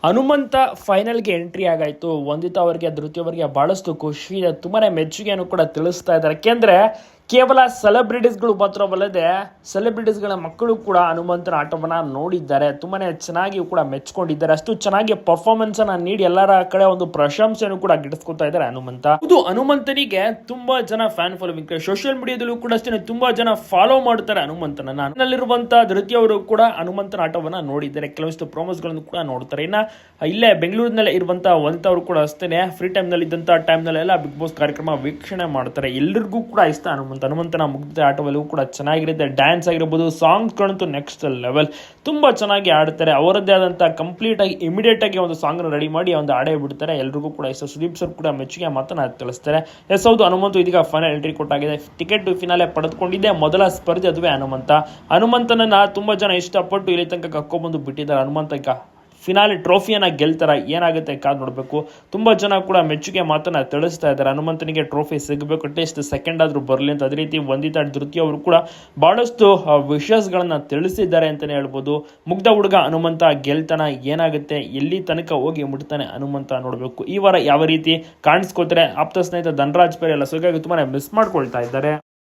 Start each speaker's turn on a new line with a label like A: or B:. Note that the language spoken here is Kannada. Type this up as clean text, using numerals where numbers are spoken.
A: ಹನುಮಂತ ಫೈನಲ್ಗೆ ಎಂಟ್ರಿ ಆಗಾಯ್ತು. ವಂದಿತಾ ಅವರಿಗೆ, ಧೃತಿ ಅವರಿಗೆ ಬಹಳಷ್ಟು ಖುಷಿ ಇದೆ, ತುಂಬಾನೇ ಮೆಚ್ಚುಗೆಯನ್ನು ಕೂಡ ತಿಳಿಸ್ತಾ ಇದ್ದಾರೆ. ಯಾಕೆಂದ್ರೆ ಕೇವಲ ಸೆಲೆಬ್ರಿಟೀಸ್ಗಳು ಮಾತ್ರವಲ್ಲದೆ ಸೆಲೆಬ್ರಿಟೀಸ್ಗಳ ಮಕ್ಕಳು ಕೂಡ ಹನುಮಂತನ ಆಟವನ್ನ ನೋಡಿದ್ದಾರೆ, ತುಂಬಾನೇ ಚೆನ್ನಾಗಿ ಕೂಡ ಮೆಚ್ಕೊಂಡಿದ್ದಾರೆ. ಅಷ್ಟು ಚೆನ್ನಾಗಿ ಪರ್ಫಾರ್ಮೆನ್ಸ್ ಅನ್ನ ನೀಡಿ ಎಲ್ಲರ ಕಡೆ ಒಂದು ಪ್ರಶಂಸೆಯನ್ನು ಕೂಡ ಗಿಟ್ಟಿಸ್ಕೊತಾ ಇದ್ದಾರೆ ಹನುಮಂತ. ಇದು ಹನುಮಂತನಿಗೆ ತುಂಬಾ ಜನ ಫ್ಯಾನ್ ಫಾಲೋವಿಂಗ್, ಸೋಷಿಯಲ್ ಮೀಡಿಯಾದಲ್ಲೂ ಕೂಡ ಅಷ್ಟೇ ತುಂಬಾ ಜನ ಫಾಲೋ ಮಾಡ್ತಾರೆ ಹನುಮಂತನ. ನನ್ನಲ್ಲಿರುವಂತಹ ಧೃತಿ ಅವರು ಕೂಡ ಹನುಮಂತನ ಆಟವನ್ನ ನೋಡಿದ್ದಾರೆ, ಕೆಲವಷ್ಟು ಪ್ರೋಮೋಸ್ ಗಳನ್ನು ಕೂಡ ನೋಡ್ತಾರೆ. ಇನ್ನ ಇಲ್ಲೇ ಬೆಂಗಳೂರಿನಲ್ಲೇ ಇರುವಂತಹ ವಂತ ಅವರು ಕೂಡ ಅಷ್ಟೇ ಫ್ರೀ ಟೈಮ್ ನಲ್ಲಿ ಇದ್ದಂತಹ ಟೈಮ್ ನಲ್ಲೆಲ್ಲ ಬಿಗ್ ಬಾಸ್ ಕಾರ್ಯಕ್ರಮ ವೀಕ್ಷಣೆ ಮಾಡ್ತಾರೆ. ಎಲ್ಲರಿಗೂ ಕೂಡ ಇಷ್ಟ ಹನುಮಂತನ ಮುಗ್ಧ ಆಟವಲ್ಲೂ ಕೂಡ ಚೆನ್ನಾಗಿರುತ್ತೆ. ಡ್ಯಾನ್ಸ್ ಆಗಿರ್ಬೋದು, ಸಾಂಗ್ಸ್ಗಳಂತೂ ನೆಕ್ಸ್ಟ್ ಲೆವೆಲ್, ತುಂಬಾ ಚೆನ್ನಾಗಿ ಆಡ್ತಾರೆ. ಅವರದ್ದೇ ಆದಂತಹ ಕಂಪ್ಲೀಟ್ ಆಗಿ ಇಮಿಡಿಯೇಟ್ ಆಗಿ ಒಂದು ಸಾಂಗ್ ರೆಡಿ ಮಾಡಿ ಒಂದು ಆಡೇ ಬಿಡ್ತಾರೆ. ಎಲ್ರಿಗೂ ಕೂಡ ಇಷ್ಟ. ಸುದೀಪ್ ಸರ್ ಕೂಡ ಮೆಚ್ಚುಗೆ ಮಾತನ್ನ ತಿಳಿಸ್ತಾರೆ. ಎಸ್ ಹೌದು, ಹನುಮಂತ ಇದೀಗ ಫೈನಲ್ ಎಂಟ್ರಿ ಕೊಟ್ಟಾಗಿದೆ. ಟಿಕೆಟ್ ಫಿನಾಲೆ ಪಡೆದುಕೊಂಡಿದ್ದೆ. ಮೊದಲ ಸ್ಪರ್ಧೆ ಅದುವೇ ಹನುಮಂತನನ್ನ ತುಂಬಾ ಜನ ಇಷ್ಟಪಟ್ಟು ಇಲ್ಲಿ ತನಕ ಕರ್ಕೊಂಡ್ಬಂದು ಬಿಟ್ಟಿದ್ದಾರೆ. ಹನುಮಂತ ಈಗ ಫಿನಾಲೆ ಟ್ರೋಫಿಯನ್ನ ಗೆಲ್ತಾರ, ಏನಾಗುತ್ತೆ ಕಾದ್ ನೋಡಬೇಕು. ತುಂಬಾ ಜನ ಕೂಡ ಮೆಚ್ಚುಗೆ ಮಾತನ್ನ ತಿಳಿಸ್ತಾ ಇದ್ದಾರೆ. ಹನುಮಂತನಿಗೆ ಟ್ರೋಫಿ ಸಿಗಬೇಕು, ಅಟ್ಲೀಸ್ಟ್ ಸೆಕೆಂಡ್ ಆದ್ರೂ ಬರಲಿ ಅಂತ. ಅದೇ ರೀತಿ ವಂದಿತಾ ಧೃತಿ ಅವರು ಕೂಡ ಬಹಳಷ್ಟು ವಿಷಯಸ್ಗಳನ್ನ ತಿಳಿಸಿದ್ದಾರೆ ಅಂತಾನೆ ಹೇಳ್ಬೋದು. ಮುಗ್ಧ ಹುಡುಗ ಹನುಮಂತ ಗೆಲ್ತಾನ, ಏನಾಗುತ್ತೆ, ಎಲ್ಲಿ ತನಕ ಹೋಗಿ ಮುಟ್ತಾನೆ ಹನುಮಂತ ನೋಡಬೇಕು. ಈ ವಾರ ಯಾವ ರೀತಿ ಕಾಣಿಸ್ಕೋತಾರೆ ಆಪ್ತ ಸ್ನೇಹಿತ ಧನರಾಜ್ ಪೇರೆ ಎಲ್ಲ ಸುಗಾಗಿ ತುಂಬಾನೇ ಮಿಸ್ ಮಾಡ್ಕೊಳ್ತಾ ಇದ್ದಾರೆ.